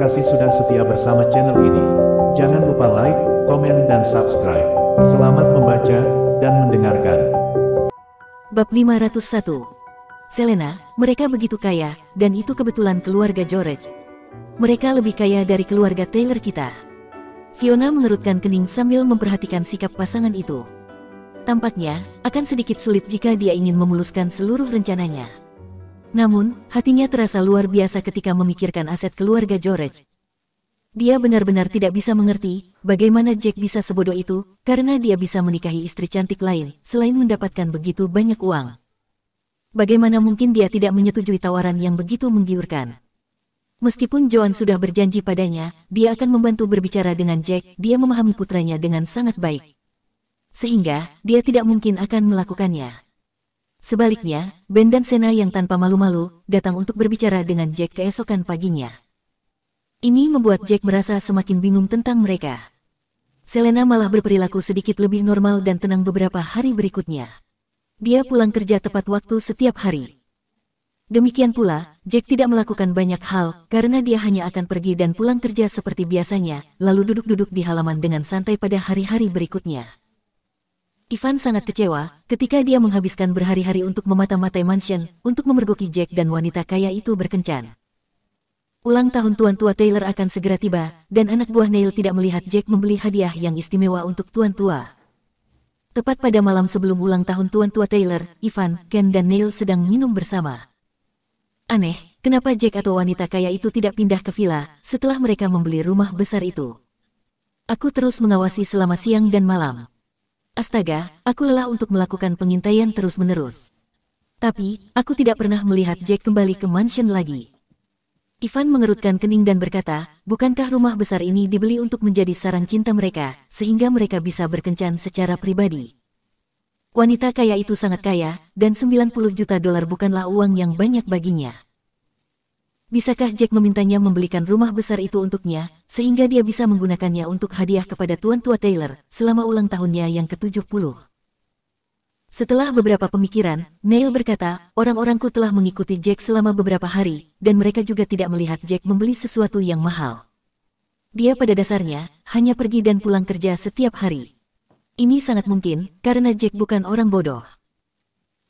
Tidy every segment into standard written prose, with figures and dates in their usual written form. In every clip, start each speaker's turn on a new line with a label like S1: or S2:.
S1: kasih sudah setia bersama channel ini. Jangan lupa like, komen, dan subscribe. Selamat membaca dan mendengarkan.
S2: Bab 501. Selena, mereka begitu kaya, dan itu kebetulan keluarga George. Mereka lebih kaya dari keluarga Taylor kita. Fiona mengerutkan kening sambil memperhatikan sikap pasangan itu. Tampaknya, akan sedikit sulit jika dia ingin memuluskan seluruh rencananya. Namun, hatinya terasa luar biasa ketika memikirkan aset keluarga George. Dia benar-benar tidak bisa mengerti bagaimana Jack bisa sebodoh itu, karena dia bisa menikahi istri cantik lain, selain mendapatkan begitu banyak uang. Bagaimana mungkin dia tidak menyetujui tawaran yang begitu menggiurkan? Meskipun Joan sudah berjanji padanya, dia akan membantu berbicara dengan Jack, dia memahami putranya dengan sangat baik. Sehingga, dia tidak mungkin akan melakukannya. Sebaliknya, Ben dan Sena yang tanpa malu-malu, datang untuk berbicara dengan Jack keesokan paginya. Ini membuat Jack merasa semakin bingung tentang mereka. Selena malah berperilaku sedikit lebih normal dan tenang beberapa hari berikutnya. Dia pulang kerja tepat waktu setiap hari. Demikian pula, Jack tidak melakukan banyak hal, karena dia hanya akan pergi dan pulang kerja seperti biasanya, lalu duduk-duduk di halaman dengan santai pada hari-hari berikutnya. Ivan sangat kecewa ketika dia menghabiskan berhari-hari untuk memata-matai mansion, untuk memergoki Jack dan wanita kaya itu berkencan. Ulang tahun tuan tua Taylor akan segera tiba, dan anak buah Neil tidak melihat Jack membeli hadiah yang istimewa untuk tuan tua. Tepat pada malam sebelum ulang tahun tuan tua Taylor, Ivan, Ken dan Neil sedang minum bersama. Aneh, kenapa Jack atau wanita kaya itu tidak pindah ke villa setelah mereka membeli rumah besar itu? Aku terus mengawasi selama siang dan malam. Astaga, aku lelah untuk melakukan pengintaian terus-menerus. Tapi, aku tidak pernah melihat Jack kembali ke mansion lagi. Ivan mengerutkan kening dan berkata, bukankah rumah besar ini dibeli untuk menjadi sarang cinta mereka, sehingga mereka bisa berkencan secara pribadi? Wanita kaya itu sangat kaya, dan 90 juta dolar bukanlah uang yang banyak baginya. Bisakah Jack memintanya membelikan rumah besar itu untuknya, sehingga dia bisa menggunakannya untuk hadiah kepada tuan tua Taylor selama ulang tahunnya yang ke-70? Setelah beberapa pemikiran, Neil berkata, orang-orangku telah mengikuti Jack selama beberapa hari, dan mereka juga tidak melihat Jack membeli sesuatu yang mahal. Dia pada dasarnya hanya pergi dan pulang kerja setiap hari. Ini sangat mungkin, karena Jack bukan orang bodoh.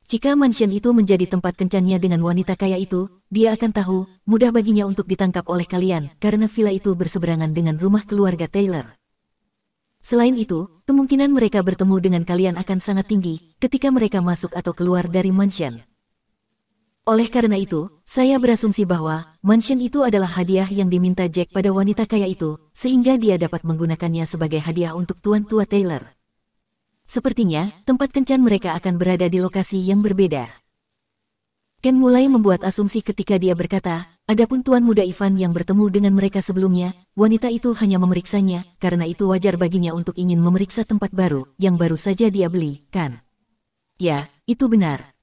S2: Jika mansion itu menjadi tempat kencannya dengan wanita kaya itu, dia akan tahu, mudah baginya untuk ditangkap oleh kalian, karena villa itu berseberangan dengan rumah keluarga Taylor. Selain itu, kemungkinan mereka bertemu dengan kalian akan sangat tinggi, ketika mereka masuk atau keluar dari mansion. Oleh karena itu, saya berasumsi bahwa, mansion itu adalah hadiah yang diminta Jack pada wanita kaya itu, sehingga dia dapat menggunakannya sebagai hadiah untuk tuan tua Taylor. Sepertinya, tempat kencan mereka akan berada di lokasi yang berbeda. Ken mulai membuat asumsi ketika dia berkata, adapun tuan muda Ivan yang bertemu dengan mereka sebelumnya, wanita itu hanya memeriksanya, karena itu wajar baginya untuk ingin memeriksa tempat baru, yang baru saja dia beli, kan? Ya, itu benar.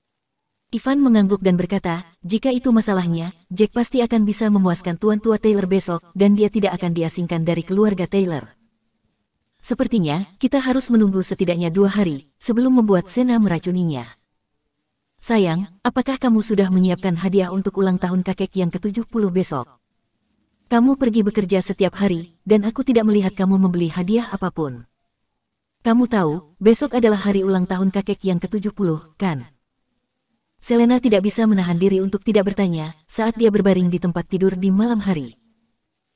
S2: Ivan mengangguk dan berkata, jika itu masalahnya, Jack pasti akan bisa memuaskan tuan tua Taylor besok, dan dia tidak akan diasingkan dari keluarga Taylor. Sepertinya, kita harus menunggu setidaknya 2 hari, sebelum membuat Sena meracuninya. Sayang, apakah kamu sudah menyiapkan hadiah untuk ulang tahun kakek yang ke-70 besok? Kamu pergi bekerja setiap hari, dan aku tidak melihat kamu membeli hadiah apapun. Kamu tahu, besok adalah hari ulang tahun kakek yang ke-70, kan? Selena tidak bisa menahan diri untuk tidak bertanya, saat dia berbaring di tempat tidur di malam hari.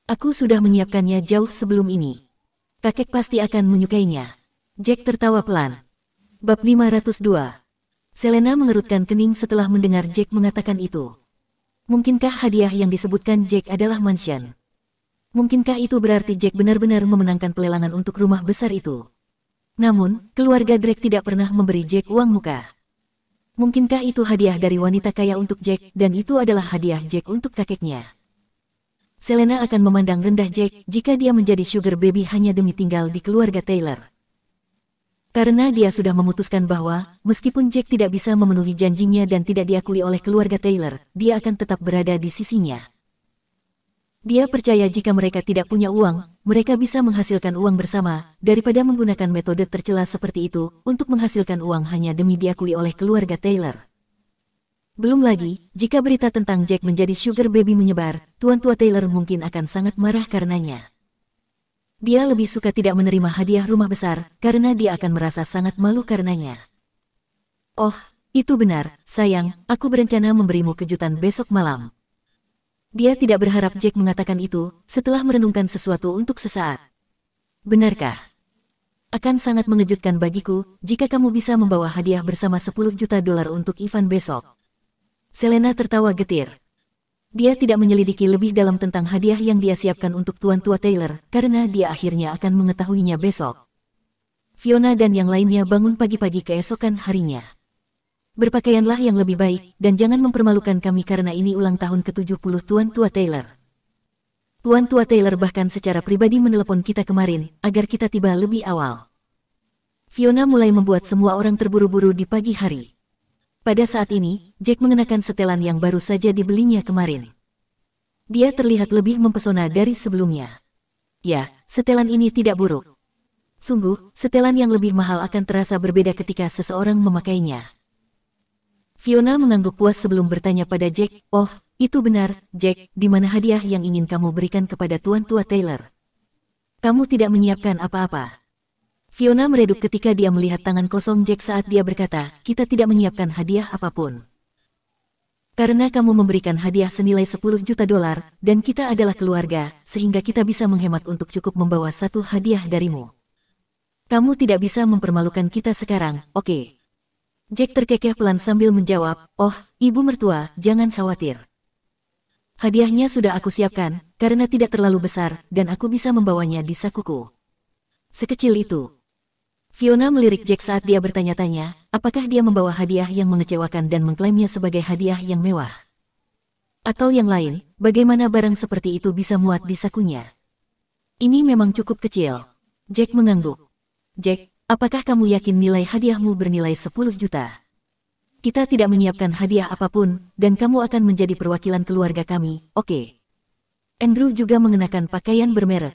S2: Aku sudah menyiapkannya jauh sebelum ini. Kakek pasti akan menyukainya. Jack tertawa pelan. Bab 502. Selena mengerutkan kening setelah mendengar Jack mengatakan itu. Mungkinkah hadiah yang disebutkan Jack adalah mansion? Mungkinkah itu berarti Jack benar-benar memenangkan pelelangan untuk rumah besar itu? Namun, keluarga Drake tidak pernah memberi Jack uang muka. Mungkinkah itu hadiah dari wanita kaya untuk Jack, dan itu adalah hadiah Jack untuk kakeknya? Selena akan memandang rendah Jack jika dia menjadi sugar baby hanya demi tinggal di keluarga Taylor. Karena dia sudah memutuskan bahwa, meskipun Jack tidak bisa memenuhi janjinya dan tidak diakui oleh keluarga Taylor, dia akan tetap berada di sisinya. Dia percaya jika mereka tidak punya uang, mereka bisa menghasilkan uang bersama, daripada menggunakan metode tercela seperti itu, untuk menghasilkan uang hanya demi diakui oleh keluarga Taylor. Belum lagi, jika berita tentang Jack menjadi sugar baby menyebar, Tuan Tua Taylor mungkin akan sangat marah karenanya. Dia lebih suka tidak menerima hadiah rumah besar, karena dia akan merasa sangat malu karenanya. Oh, itu benar, sayang, aku berencana memberimu kejutan besok malam. Dia tidak berharap Jack mengatakan itu, setelah merenungkan sesuatu untuk sesaat. Benarkah? Akan sangat mengejutkan bagiku, jika kamu bisa membawa hadiah bersama $10 juta untuk Ivan besok. Selena tertawa getir. Dia tidak menyelidiki lebih dalam tentang hadiah yang dia siapkan untuk Tuan Tua Taylor, karena dia akhirnya akan mengetahuinya besok. Fiona dan yang lainnya bangun pagi-pagi keesokan harinya. Berpakaianlah yang lebih baik, dan jangan mempermalukan kami karena ini ulang tahun ke-70 Tuan Tua Taylor. Tuan Tua Taylor bahkan secara pribadi menelepon kita kemarin, agar kita tiba lebih awal. Fiona mulai membuat semua orang terburu-buru di pagi hari. Pada saat ini, Jack mengenakan setelan yang baru saja dibelinya kemarin. Dia terlihat lebih mempesona dari sebelumnya. Ya, setelan ini tidak buruk. Sungguh, setelan yang lebih mahal akan terasa berbeda ketika seseorang memakainya. Fiona mengangguk puas sebelum bertanya pada Jack, "Oh, itu benar, Jack, di mana hadiah yang ingin kamu berikan kepada Tuan Tua Taylor? Kamu tidak menyiapkan apa-apa?" Fiona meredup ketika dia melihat tangan kosong Jack saat dia berkata, "Kita tidak menyiapkan hadiah apapun. Karena kamu memberikan hadiah senilai $10 juta, dan kita adalah keluarga, sehingga kita bisa menghemat untuk cukup membawa satu hadiah darimu. Kamu tidak bisa mempermalukan kita sekarang, oke?" Jack terkekeh pelan sambil menjawab, "Oh, ibu mertua, jangan khawatir. Hadiahnya sudah aku siapkan, karena tidak terlalu besar, dan aku bisa membawanya di sakuku." Sekecil itu. Fiona melirik Jack saat dia bertanya-tanya, apakah dia membawa hadiah yang mengecewakan dan mengklaimnya sebagai hadiah yang mewah. Atau yang lain, bagaimana barang seperti itu bisa muat di sakunya? Ini memang cukup kecil. Jack mengangguk. "Jack, apakah kamu yakin nilai hadiahmu bernilai $10 juta? Kita tidak menyiapkan hadiah apapun, dan kamu akan menjadi perwakilan keluarga kami, oke?" Andrew juga mengenakan pakaian bermerek.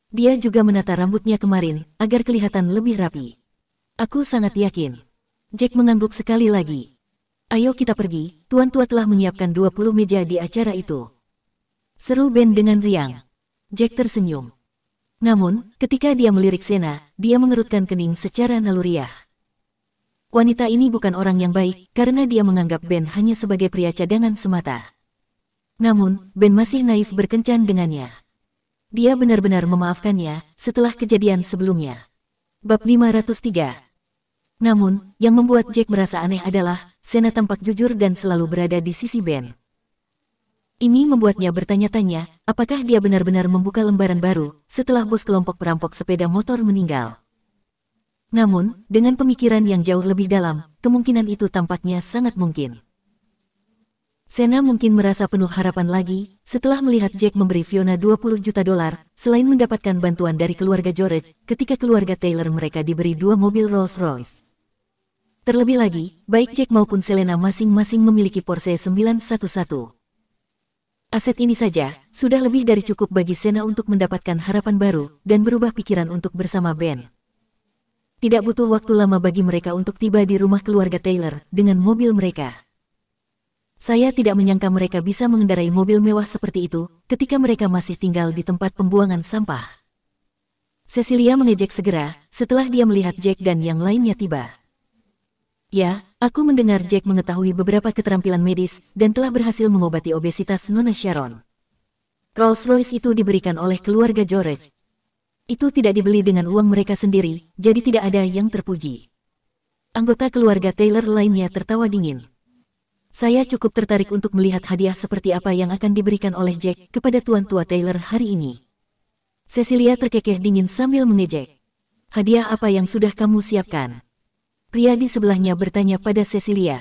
S2: Dia juga menata rambutnya kemarin, agar kelihatan lebih rapi. "Aku sangat yakin." Jack mengangguk sekali lagi. "Ayo kita pergi, Tuan Tua telah menyiapkan 20 meja di acara itu." Seru Ben dengan riang. Jack tersenyum. Namun, ketika dia melirik Sena, dia mengerutkan kening secara naluriah. Wanita ini bukan orang yang baik, karena dia menganggap Ben hanya sebagai pria cadangan semata. Namun, Ben masih naif berkencan dengannya. Dia benar-benar memaafkannya, setelah kejadian sebelumnya. Bab 503. Namun, yang membuat Jack merasa aneh adalah, Sena tampak jujur dan selalu berada di sisi Ben. Ini membuatnya bertanya-tanya, apakah dia benar-benar membuka lembaran baru, setelah bos kelompok perampok sepeda motor meninggal. Namun, dengan pemikiran yang jauh lebih dalam, kemungkinan itu tampaknya sangat mungkin. Sena mungkin merasa penuh harapan lagi, setelah melihat Jack memberi Fiona $20 juta, selain mendapatkan bantuan dari keluarga George, ketika keluarga Taylor mereka diberi 2 mobil Rolls-Royce. Terlebih lagi, baik Jack maupun Selena masing-masing memiliki Porsche 911. Aset ini saja, sudah lebih dari cukup bagi Sena untuk mendapatkan harapan baru, dan berubah pikiran untuk bersama Ben. Tidak butuh waktu lama bagi mereka untuk tiba di rumah keluarga Taylor, dengan mobil mereka. Saya tidak menyangka mereka bisa mengendarai mobil mewah seperti itu, ketika mereka masih tinggal di tempat pembuangan sampah. Cecilia mengejek segera, setelah dia melihat Jack dan yang lainnya tiba. "Ya, aku mendengar Jack mengetahui beberapa keterampilan medis, dan telah berhasil mengobati obesitas Nona Sharon. Rolls-Royce itu diberikan oleh keluarga George. Itu tidak dibeli dengan uang mereka sendiri, jadi tidak ada yang terpuji." Anggota keluarga Taylor lainnya tertawa dingin. "Saya cukup tertarik untuk melihat hadiah seperti apa yang akan diberikan oleh Jack kepada Tuan Tua Taylor hari ini." Cecilia terkekeh dingin sambil mengejek. "Hadiah apa yang sudah kamu siapkan?" Pria di sebelahnya bertanya pada Cecilia.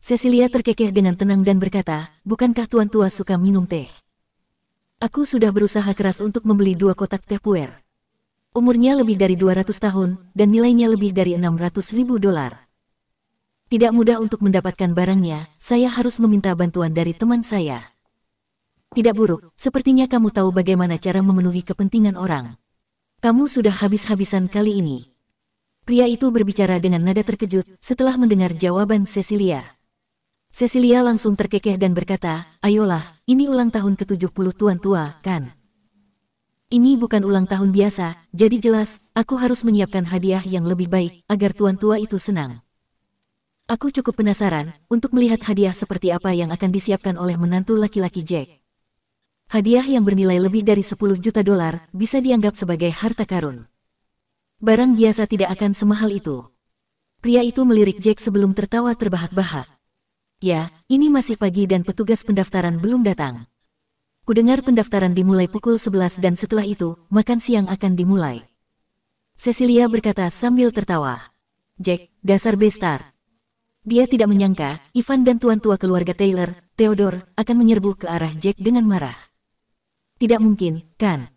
S2: Cecilia terkekeh dengan tenang dan berkata, "Bukankah Tuan Tua suka minum teh? Aku sudah berusaha keras untuk membeli 2 kotak teh puer. Umurnya lebih dari 200 tahun, dan nilainya lebih dari $600.000. Tidak mudah untuk mendapatkan barangnya, saya harus meminta bantuan dari teman saya." "Tidak buruk, sepertinya kamu tahu bagaimana cara memenuhi kepentingan orang. Kamu sudah habis-habisan kali ini." Pria itu berbicara dengan nada terkejut setelah mendengar jawaban Cecilia. Cecilia langsung terkekeh dan berkata, ayolah, ini ulang tahun ke-70 tuan tua, kan? Ini bukan ulang tahun biasa, jadi jelas, aku harus menyiapkan hadiah yang lebih baik, agar tuan tua itu senang. Aku cukup penasaran, untuk melihat hadiah seperti apa yang akan disiapkan oleh menantu laki-laki Jack. Hadiah yang bernilai lebih dari 10 juta dolar, bisa dianggap sebagai harta karun. Barang biasa tidak akan semahal itu. Pria itu melirik Jack sebelum tertawa terbahak-bahak. Ya, ini masih pagi dan petugas pendaftaran belum datang. Kudengar pendaftaran dimulai pukul 11 dan setelah itu, makan siang akan dimulai. Cecilia berkata sambil tertawa. Jack, dasar bestar. Dia tidak menyangka, Ivan dan tuan tua keluarga Taylor, Theodore, akan menyerbu ke arah Jack dengan marah. Tidak mungkin, kan?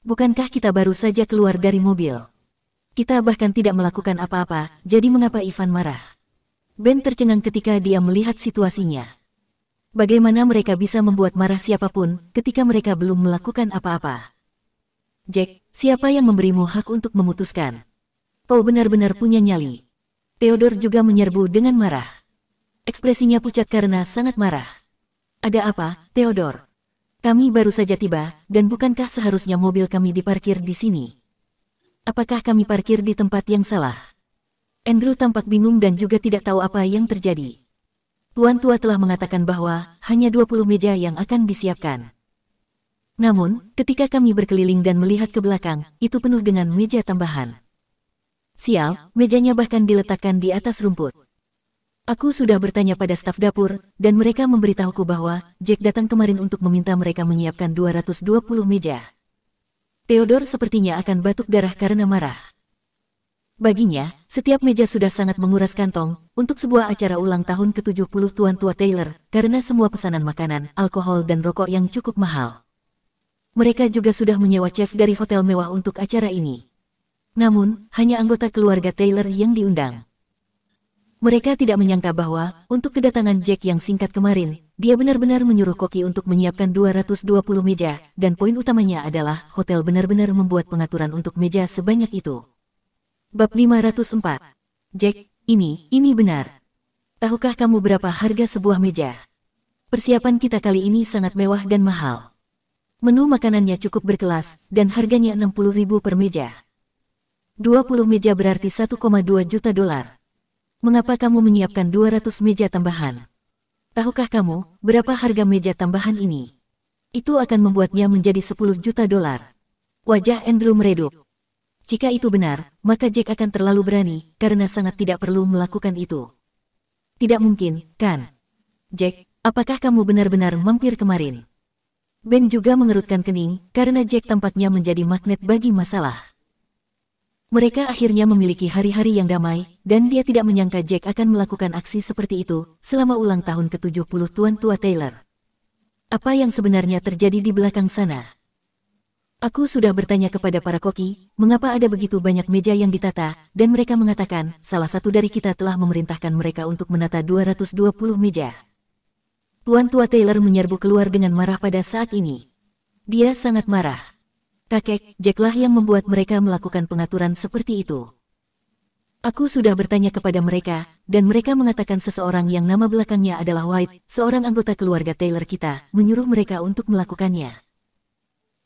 S2: Bukankah kita baru saja keluar dari mobil? Kita bahkan tidak melakukan apa-apa, jadi mengapa Ivan marah? Ben tercengang ketika dia melihat situasinya. Bagaimana mereka bisa membuat marah siapapun ketika mereka belum melakukan apa-apa? Jack, siapa yang memberimu hak untuk memutuskan? Kau benar-benar punya nyali. Theodore juga menyerbu dengan marah. Ekspresinya pucat karena sangat marah. Ada apa, Theodore? Kami baru saja tiba, dan bukankah seharusnya mobil kami diparkir di sini? Apakah kami parkir di tempat yang salah? Andrew tampak bingung dan juga tidak tahu apa yang terjadi. Tuan tua telah mengatakan bahwa hanya 20 meja yang akan disiapkan. Namun, ketika kami berkeliling dan melihat ke belakang, itu penuh dengan meja tambahan. Sial, mejanya bahkan diletakkan di atas rumput. Aku sudah bertanya pada staf dapur, dan mereka memberitahuku bahwa Jack datang kemarin untuk meminta mereka menyiapkan 220 meja. Theodore sepertinya akan batuk darah karena marah. Baginya, setiap meja sudah sangat menguras kantong untuk sebuah acara ulang tahun ke-70 tuan tua Taylor karena semua pesanan makanan, alkohol dan rokok yang cukup mahal. Mereka juga sudah menyewa chef dari hotel mewah untuk acara ini. Namun, hanya anggota keluarga Taylor yang diundang. Mereka tidak menyangka bahwa, untuk kedatangan Jack yang singkat kemarin, dia benar-benar menyuruh koki untuk menyiapkan 220 meja, dan poin utamanya adalah hotel benar-benar membuat pengaturan untuk meja sebanyak itu. Bab 504. Jack, ini benar. Tahukah kamu berapa harga sebuah meja? Persiapan kita kali ini sangat mewah dan mahal. Menu makanannya cukup berkelas, dan harganya 60.000 per meja. 20 meja berarti 1,2 juta dolar. Mengapa kamu menyiapkan 200 meja tambahan? Tahukah kamu, berapa harga meja tambahan ini? Itu akan membuatnya menjadi 10 juta dolar. Wajah Andrew meredup. Jika itu benar, maka Jack akan terlalu berani, karena sangat tidak perlu melakukan itu. Tidak mungkin, kan? Jack, apakah kamu benar-benar mampir kemarin? Ben juga mengerutkan kening, karena Jack tampaknya menjadi magnet bagi masalah. Mereka akhirnya memiliki hari-hari yang damai, dan dia tidak menyangka Jack akan melakukan aksi seperti itu, selama ulang tahun ke-70 tuan tua Taylor. Apa yang sebenarnya terjadi di belakang sana? Aku sudah bertanya kepada para koki, mengapa ada begitu banyak meja yang ditata, dan mereka mengatakan, salah satu dari kita telah memerintahkan mereka untuk menata 220 meja. Tuan tua Taylor menyerbu keluar dengan marah pada saat ini. Dia sangat marah. Kakek, Jacklah yang membuat mereka melakukan pengaturan seperti itu. Aku sudah bertanya kepada mereka, dan mereka mengatakan seseorang yang nama belakangnya adalah White, seorang anggota keluarga Taylor kita, menyuruh mereka untuk melakukannya.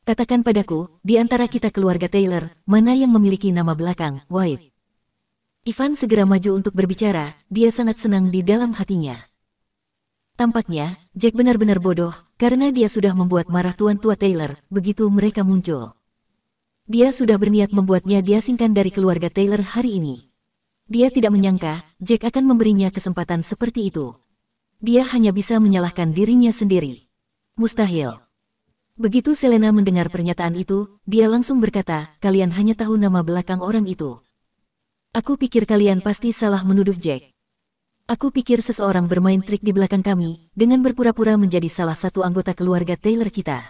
S2: Katakan padaku, di antara kita keluarga Taylor, mana yang memiliki nama belakang, White? Ivan segera maju untuk berbicara, dia sangat senang di dalam hatinya. Tampaknya, Jack benar-benar bodoh, karena dia sudah membuat marah tuan tua Taylor, begitu mereka muncul. Dia sudah berniat membuatnya diasingkan dari keluarga Taylor hari ini. Dia tidak menyangka, Jack akan memberinya kesempatan seperti itu. Dia hanya bisa menyalahkan dirinya sendiri. Mustahil. Begitu Selena mendengar pernyataan itu, dia langsung berkata, kalian hanya tahu nama belakang orang itu. Aku pikir kalian pasti salah menuduh Jack. Aku pikir seseorang bermain trik di belakang kami, dengan berpura-pura menjadi salah satu anggota keluarga Taylor kita.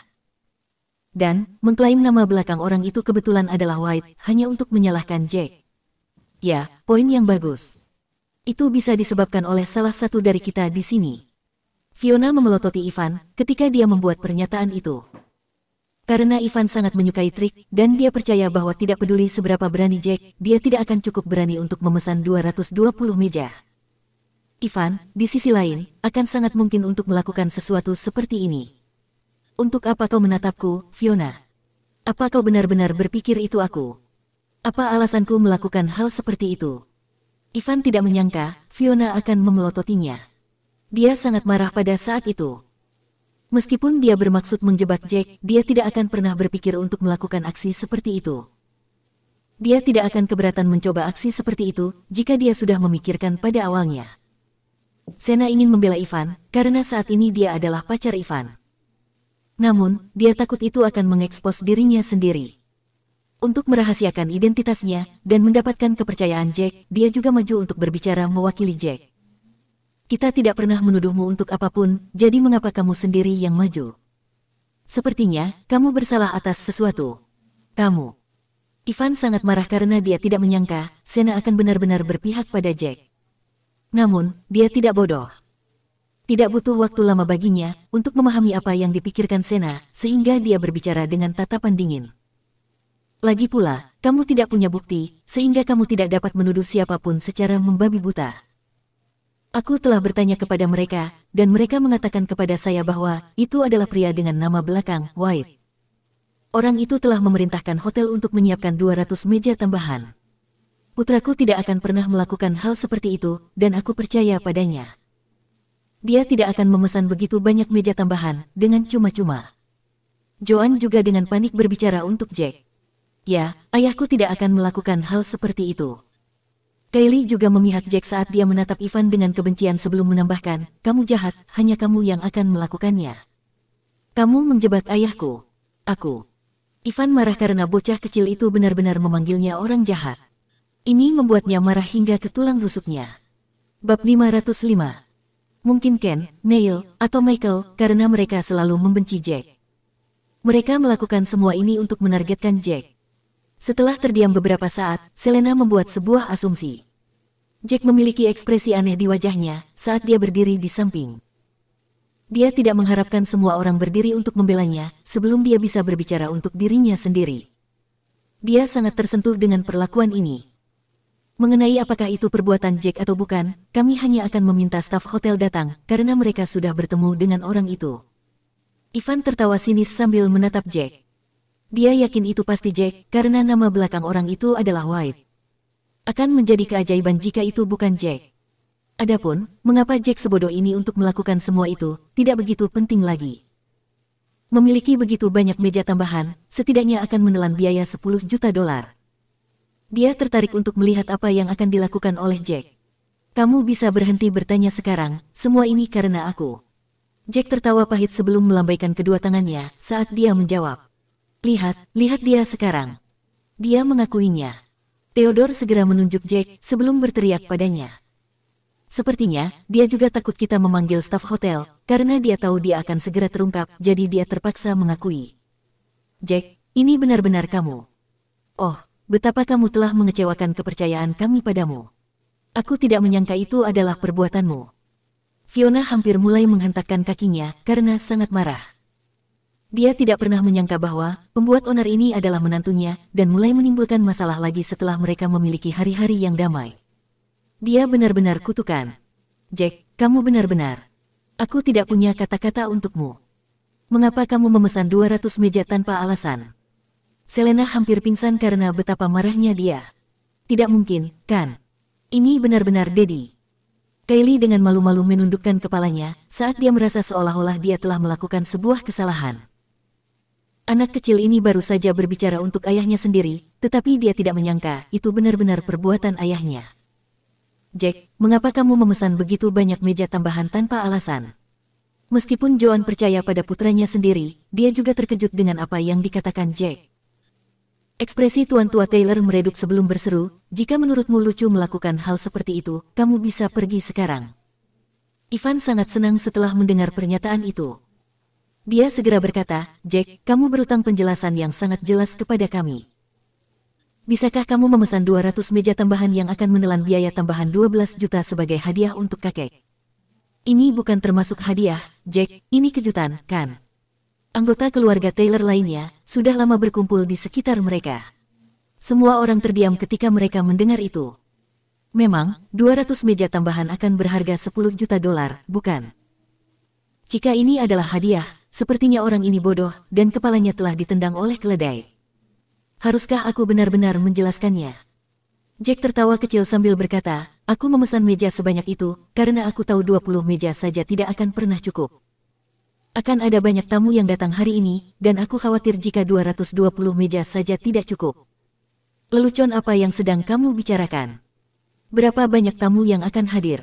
S2: Dan, mengklaim nama belakang orang itu kebetulan adalah White, hanya untuk menyalahkan Jack. Ya, poin yang bagus. Itu bisa disebabkan oleh salah satu dari kita di sini. Fiona memelototi Ivan ketika dia membuat pernyataan itu. Karena Ivan sangat menyukai trik, dan dia percaya bahwa tidak peduli seberapa berani Jack, dia tidak akan cukup berani untuk memesan 220 meja. Ivan, di sisi lain, akan sangat mungkin untuk melakukan sesuatu seperti ini. Untuk apa kau menatapku, Fiona? Apa kau benar-benar berpikir itu aku? Apa alasanku melakukan hal seperti itu? Ivan tidak menyangka Fiona akan memelototinya. Dia sangat marah pada saat itu. Meskipun dia bermaksud menjebak Jack, dia tidak akan pernah berpikir untuk melakukan aksi seperti itu. Dia tidak akan keberatan mencoba aksi seperti itu jika dia sudah memikirkan pada awalnya. Sena ingin membela Ivan karena saat ini dia adalah pacar Ivan. Namun, dia takut itu akan mengekspos dirinya sendiri. Untuk merahasiakan identitasnya dan mendapatkan kepercayaan Jack, dia juga maju untuk berbicara mewakili Jack. Kita tidak pernah menuduhmu untuk apapun, jadi mengapa kamu sendiri yang maju? Sepertinya, kamu bersalah atas sesuatu. Kamu. Ivan sangat marah karena dia tidak menyangka Sena akan benar-benar berpihak pada Jack. Namun, dia tidak bodoh. Tidak butuh waktu lama baginya untuk memahami apa yang dipikirkan Sena, sehingga dia berbicara dengan tatapan dingin. Lagi pula, kamu tidak punya bukti, sehingga kamu tidak dapat menuduh siapapun secara membabi buta. Aku telah bertanya kepada mereka, dan mereka mengatakan kepada saya bahwa itu adalah pria dengan nama belakang, White. Orang itu telah memerintahkan hotel untuk menyiapkan 200 meja tambahan. Putraku tidak akan pernah melakukan hal seperti itu, dan aku percaya padanya. Dia tidak akan memesan begitu banyak meja tambahan dengan cuma-cuma. Joan juga dengan panik berbicara untuk Jack. Ya, ayahku tidak akan melakukan hal seperti itu. Kylie juga memihak Jack saat dia menatap Ivan dengan kebencian sebelum menambahkan, kamu jahat, hanya kamu yang akan melakukannya. Kamu menjebak ayahku. Aku. Ivan marah karena bocah kecil itu benar-benar memanggilnya orang jahat. Ini membuatnya marah hingga ke tulang rusuknya. Bab 505. Mungkin Ken, Neil, atau Michael karena mereka selalu membenci Jack. Mereka melakukan semua ini untuk menargetkan Jack. Setelah terdiam beberapa saat, Selena membuat sebuah asumsi. Jack memiliki ekspresi aneh di wajahnya saat dia berdiri di samping. Dia tidak mengharapkan semua orang berdiri untuk membelanya sebelum dia bisa berbicara untuk dirinya sendiri. Dia sangat tersentuh dengan perlakuan ini. Mengenai apakah itu perbuatan Jack atau bukan, kami hanya akan meminta staf hotel datang karena mereka sudah bertemu dengan orang itu. Ivan tertawa sinis sambil menatap Jack. Dia yakin itu pasti Jack, karena nama belakang orang itu adalah White. Akan menjadi keajaiban jika itu bukan Jack. Adapun, mengapa Jack sebodoh ini untuk melakukan semua itu, tidak begitu penting lagi. Memiliki begitu banyak meja tambahan, setidaknya akan menelan biaya 10 juta dolar. Dia tertarik untuk melihat apa yang akan dilakukan oleh Jack. Kamu bisa berhenti bertanya sekarang, semua ini karena aku. Jack tertawa pahit sebelum melambaikan kedua tangannya saat dia menjawab. Lihat dia sekarang. Dia mengakuinya. Theodore segera menunjuk Jack sebelum berteriak padanya. Sepertinya, dia juga takut kita memanggil staf hotel, karena dia tahu dia akan segera terungkap, jadi dia terpaksa mengakui. Jack, ini benar-benar kamu. Oh, betapa kamu telah mengecewakan kepercayaan kami padamu. Aku tidak menyangka itu adalah perbuatanmu. Fiona hampir mulai menghentakkan kakinya karena sangat marah. Dia tidak pernah menyangka bahwa pembuat onar ini adalah menantunya dan mulai menimbulkan masalah lagi setelah mereka memiliki hari-hari yang damai. Dia benar-benar kutukan. Jack, kamu benar-benar. Aku tidak punya kata-kata untukmu. Mengapa kamu memesan 200 meja tanpa alasan? Selena hampir pingsan karena betapa marahnya dia. Tidak mungkin, kan? Ini benar-benar Daddy. Kylie dengan malu-malu menundukkan kepalanya saat dia merasa seolah-olah dia telah melakukan sebuah kesalahan. Anak kecil ini baru saja berbicara untuk ayahnya sendiri, tetapi dia tidak menyangka itu benar-benar perbuatan ayahnya. Jack, mengapa kamu memesan begitu banyak meja tambahan tanpa alasan? Meskipun Joan percaya pada putranya sendiri, dia juga terkejut dengan apa yang dikatakan Jack. Ekspresi Tuan Tua Taylor meredup sebelum berseru, jika menurutmu lucu melakukan hal seperti itu, kamu bisa pergi sekarang. Ivan sangat senang setelah mendengar pernyataan itu. Dia segera berkata, Jack, kamu berutang penjelasan yang sangat jelas kepada kami. Bisakah kamu memesan 200 meja tambahan yang akan menelan biaya tambahan 12 juta sebagai hadiah untuk kakek? Ini bukan termasuk hadiah, Jack, ini kejutan, kan? Anggota keluarga Taylor lainnya sudah lama berkumpul di sekitar mereka. Semua orang terdiam ketika mereka mendengar itu. Memang, 200 meja tambahan akan berharga 10 juta dolar, bukan? Jika ini adalah hadiah, sepertinya orang ini bodoh dan kepalanya telah ditendang oleh keledai. Haruskah aku benar-benar menjelaskannya? Jack tertawa kecil sambil berkata, aku memesan meja sebanyak itu, karena aku tahu 20 meja saja tidak akan pernah cukup. Akan ada banyak tamu yang datang hari ini, dan aku khawatir jika 220 meja saja tidak cukup. Lelucon apa yang sedang kamu bicarakan? Berapa banyak tamu yang akan hadir?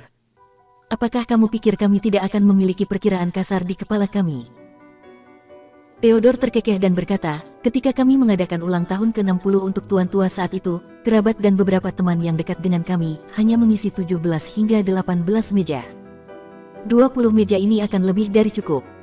S2: Apakah kamu pikir kami tidak akan memiliki perkiraan kasar di kepala kami? Theodore terkekeh dan berkata, ketika kami mengadakan ulang tahun ke-60 untuk tuan tua saat itu, kerabat dan beberapa teman yang dekat dengan kami hanya mengisi 17 hingga 18 meja. 20 meja ini akan lebih dari cukup.